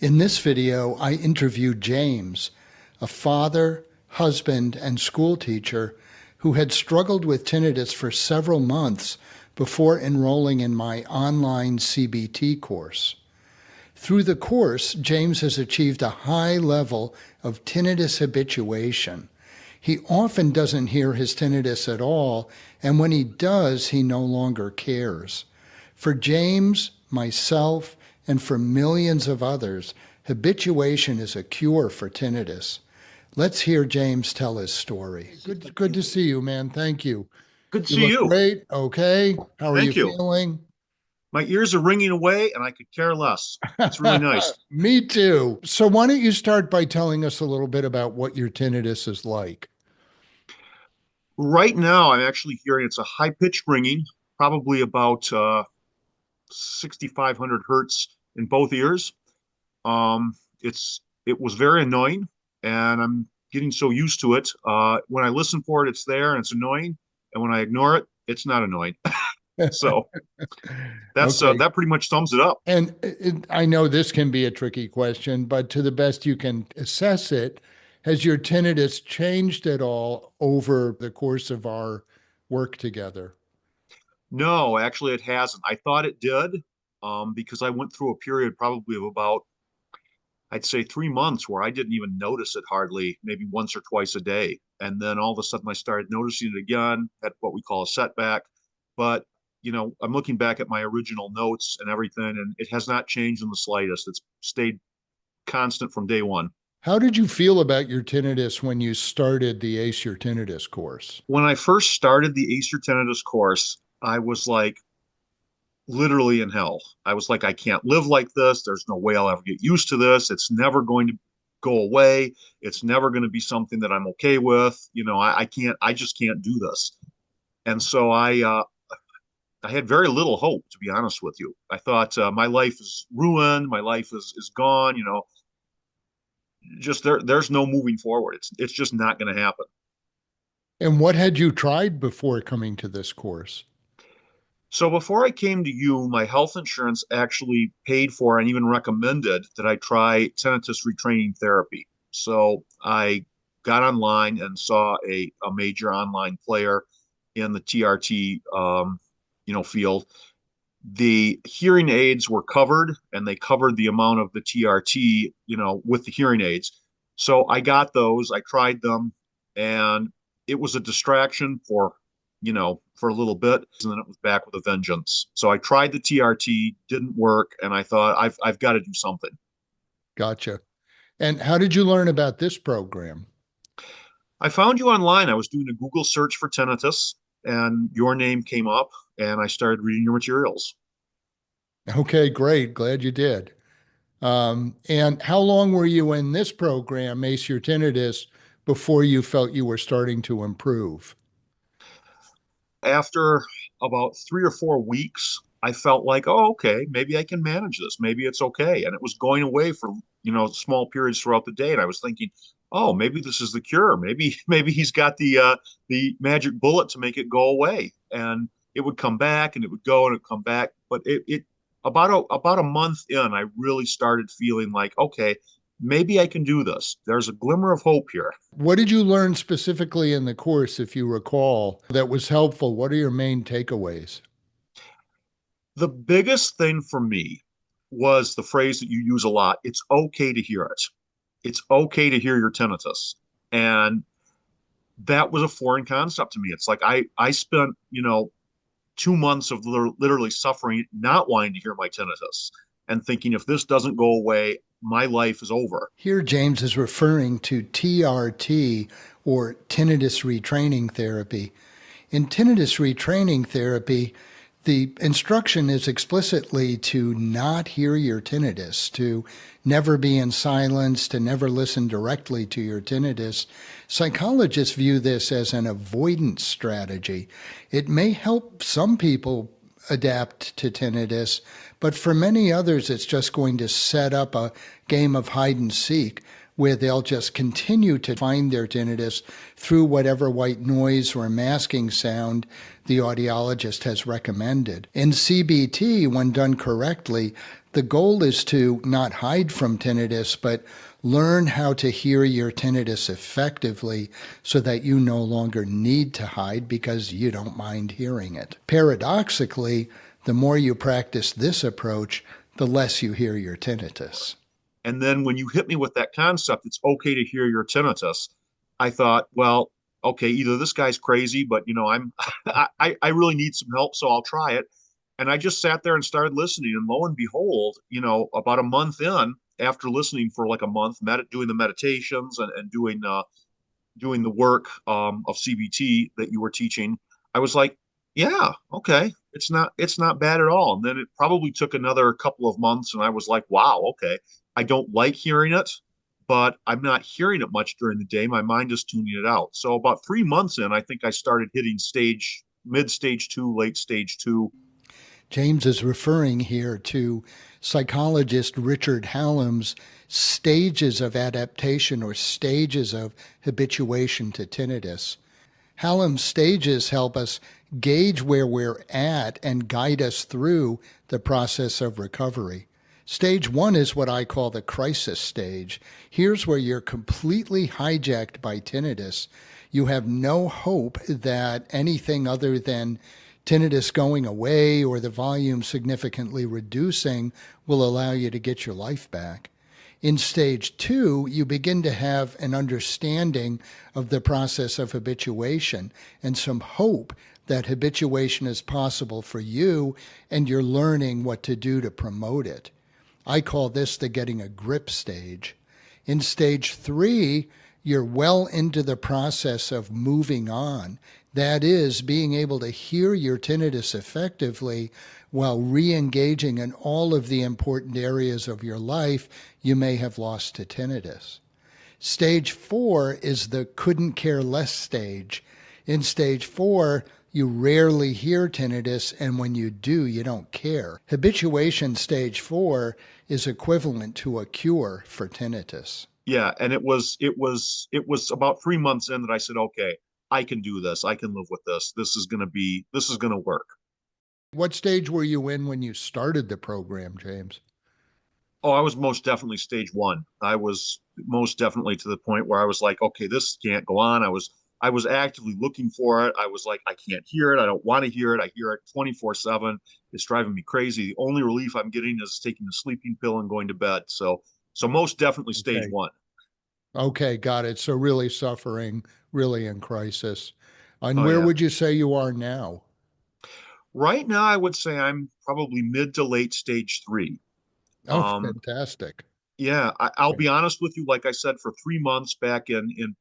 In this video, I interviewed James, a father, husband, and school teacher who had struggled with tinnitus for several months before enrolling in my online CBT course. Through the course, James has achieved a high level of tinnitus habituation. He often doesn't hear his tinnitus at all, and when he does, he no longer cares. For James, myself, and for millions of others, habituation is a cure for tinnitus. Let's hear James tell his story. Good to see you, man. Thank you. Good to You see look you. great. Okay. How are you Thank you. feeling? My ears are ringing away and I could care less. It's really nice. Me too. So why don't you start by telling us a little bit about what your tinnitus is like? Right now, I'm actually hearing it's a high pitched ringing, probably about 6,500 hertz in both ears. It was very annoying, and I'm getting so used to it. When I listen for it, it's there and it's annoying, and when I ignore it, it's not annoying. So Okay. that pretty much sums it up. And I know this can be a tricky question, but to the best you can assess it, has your tinnitus changed at all over the course of our work together? No, actually, it hasn't. I thought it did, because I went through a period probably of about, I'd say, 3 months where I didn't even notice it hardly, maybe once or twice a day. And then all of a sudden I started noticing it again, at what we call a setback. But, I'm looking back at my original notes and everything, and it has not changed in the slightest. It's stayed constant from day one. How did you feel about your tinnitus when you started the ACE Your Tinnitus course? When I first started the ACE Your Tinnitus course, I was like, literally in hell. I was like, I can't live like this. There's no way I'll ever get used to this. It's never going to go away. It's never going to be something that I'm okay with. I just can't do this. And so I had very little hope, to be honest with you. I thought my life is ruined. My life is gone. Just there's no moving forward. It's just not going to happen. And what had you tried before coming to this course? So before I came to you, my health insurance actually paid for and even recommended that I try tinnitus retraining therapy. So I got online and saw a major online player in the TRT field. The hearing aids were covered, and they covered the amount of the TRT, with the hearing aids. So I got those, I tried them, and it was a distraction for a little bit, and then it was back with a vengeance. So I tried the TRT, didn't work, and I thought I've got to do something. Gotcha. And how did you learn about this program? I found you online. I was doing a Google search for tinnitus, and your name came up, and I started reading your materials. Okay, great. Glad you did. And how long were you in this program, ACE Your Tinnitus, before you felt you were starting to improve? After about 3 or 4 weeks, I felt like, oh, okay, maybe I can manage this. Maybe it's okay. And it was going away for, small periods throughout the day. And I was thinking, oh, maybe this is the cure. Maybe he's got the magic bullet to make it go away. And it would come back and it would go and it would come back. But it about a month in, I really started feeling like, okay, maybe I can do this. There's a glimmer of hope here. What did you learn specifically in the course, if you recall, that was helpful? What are your main takeaways? The biggest thing for me was the phrase that you use a lot. It's okay to hear it. It's okay to hear your tinnitus. And that was a foreign concept to me. It's like I spent, 2 months of literally suffering, not wanting to hear my tinnitus and thinking, if this doesn't go away, my life is over. Here, James is referring to TRT, or tinnitus retraining therapy. In tinnitus retraining therapy, the instruction is explicitly to not hear your tinnitus, to never be in silence, to never listen directly to your tinnitus. Psychologists view this as an avoidance strategy. It may help some people adapt to tinnitus, but for many others, it's just going to set up a game of hide and seek where they'll just continue to find their tinnitus through whatever white noise or masking sound the audiologist has recommended. In CBT, when done correctly, the goal is to not hide from tinnitus, but learn how to hear your tinnitus effectively so that you no longer need to hide because you don't mind hearing it. Paradoxically, the more you practice this approach, the less you hear your tinnitus. And then when you hit me with that concept, it's okay to hear your tinnitus. I thought, well, okay, either this guy's crazy, but I'm I really need some help, so I'll try it. And I just sat there and started listening, and lo and behold, about a month in, after listening for like a month, doing the meditations and doing the work of CBT that you were teaching, I was like, yeah, okay, it's not bad at all. And then it probably took another couple of months, and I was like, wow, okay, I don't like hearing it, but I'm not hearing it much during the day. My mind is tuning it out. So about 3 months in, I think I started hitting mid stage two, late stage two. James is referring here to psychologist Richard Hallam's stages of adaptation or stages of habituation to tinnitus. Hallam's stages help us gauge where we're at and guide us through the process of recovery. Stage one is what I call the crisis stage. Here's where you're completely hijacked by tinnitus. You have no hope that anything other than tinnitus going away or the volume significantly reducing will allow you to get your life back. In stage two, you begin to have an understanding of the process of habituation and some hope that habituation is possible for you, and you're learning what to do to promote it. I call this the getting a grip stage. In stage three, you're well into the process of moving on. That is, being able to hear your tinnitus effectively while re-engaging in all of the important areas of your life you may have lost to tinnitus. Stage four is the couldn't care less stage. In stage four, you rarely hear tinnitus, and when you do, you don't care. Habituation stage four is equivalent to a cure for tinnitus. Yeah, and it was about 3 months in that I said, okay, I can do this. I can live with this. This is gonna work. What stage were you in when you started the program, James? Oh, I was most definitely stage one. I was most definitely to the point where I was like, okay, this can't go on. I was actively looking for it. I was like, I can't hear it. I don't want to hear it. I hear it 24/7. It's driving me crazy. The only relief I'm getting is taking a sleeping pill and going to bed. So most definitely stage Okay. one. Okay, got it. So really suffering, really in crisis. And Oh where yeah. would you say you are now? Right now, I would say I'm probably mid to late stage three. Oh, Um, fantastic. yeah, I'll be honest with you. Like I said, for 3 months back in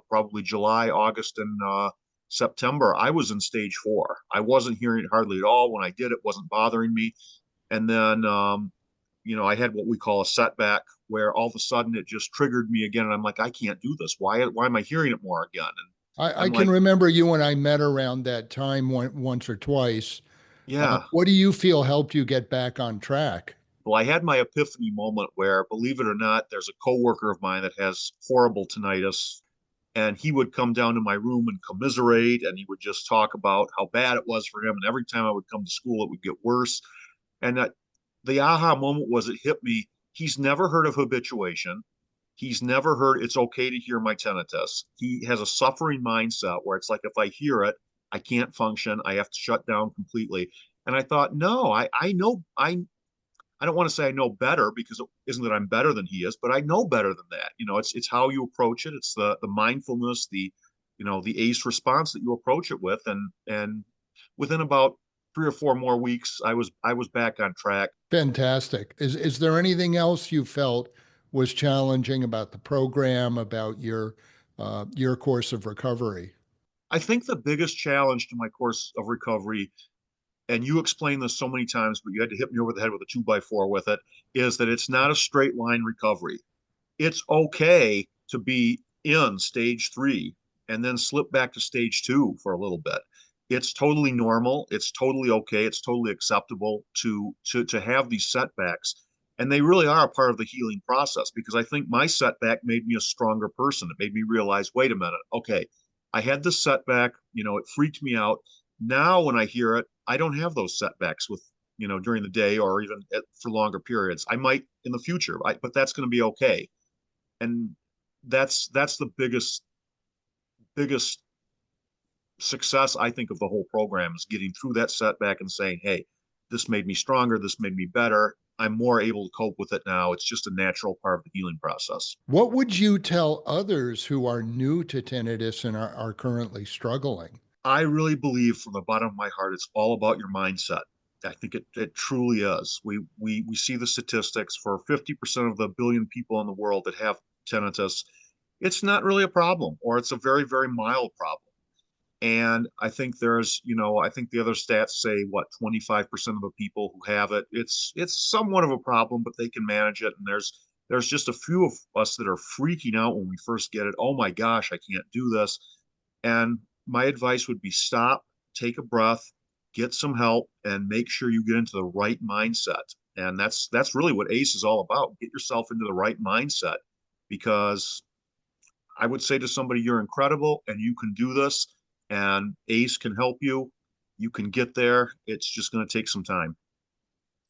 probably July, August, and September, I was in stage four. I wasn't hearing it hardly at all. When I did, it wasn't bothering me. And then, I had what we call a setback, where all of a sudden it just triggered me again, and I'm like, I can't do this. Why am I hearing it more again? And I I'm can like, remember you and I met around that time once or twice. yeah. What do you feel helped you get back on track? Well, I had my epiphany moment where, believe it or not, there's a coworker of mine that has horrible tinnitus, and he would come down to my room and commiserate, and he would just talk about how bad it was for him. And every time I would come to school, it would get worse. And the aha moment was, it hit me. He's never heard of habituation. He's never heard it's okay to hear my tinnitus. He has a suffering mindset where it's like, if I hear it, I can't function. I have to shut down completely. And I thought, no, I know, I don't want to say I know better, because it isn't that I'm better than he is, but I know better than that. It's how you approach it. It's the mindfulness, the ACE response that you approach it with, and within about 3 or 4 more weeks, I was back on track. Fantastic. Is there anything else you felt was challenging about the program, about your course of recovery? I think the biggest challenge to my course of recovery, and you explained this so many times, but you had to hit me over the head with a 2x4 with it, is that it's not a straight line recovery. It's okay to be in stage three and then slip back to stage two for a little bit. It's totally normal. It's totally okay. It's totally acceptable to have these setbacks. And they really are a part of the healing process, because I think my setback made me a stronger person. It made me realize, wait a minute, okay, I had this setback, it freaked me out. Now when I hear it, I don't have those setbacks with, during the day or even for longer periods. I might in the future, but that's going to be okay. And that's the biggest success, I think, of the whole program, is getting through that setback and saying, hey, this made me stronger, this made me better. I'm more able to cope with it now. It's just a natural part of the healing process. What would you tell others who are new to tinnitus and are currently struggling? I really believe from the bottom of my heart, it's all about your mindset. I think it truly is. We see the statistics for 50% of the billion people in the world that have tinnitus. It's not really a problem, or it's a very, very mild problem. And I think I think the other stats say, what, 25% of the people who have it, it's somewhat of a problem, but they can manage it. And there's just a few of us that are freaking out when we first get it. Oh my gosh, I can't do this. And my advice would be, stop, take a breath, get some help, and make sure you get into the right mindset. And that's really what ACE is all about. Get yourself into the right mindset, because I would say to somebody, you're incredible and you can do this, and ACE can help you. You can get there. It's just going to take some time.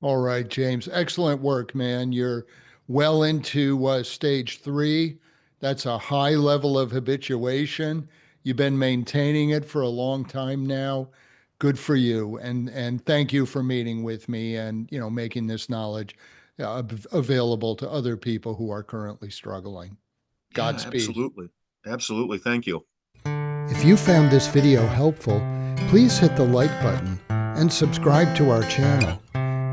All right, James. Excellent work, man. You're well into stage 3. That's a high level of habituation. You've been maintaining it for a long time now. Good for you. And thank you for meeting with me and, making this knowledge available to other people who are currently struggling. Yeah, Godspeed. absolutely. Absolutely. Thank you. If you found this video helpful, please hit the like button and subscribe to our channel.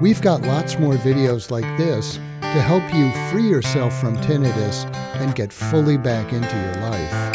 We've got lots more videos like this to help you free yourself from tinnitus and get fully back into your life.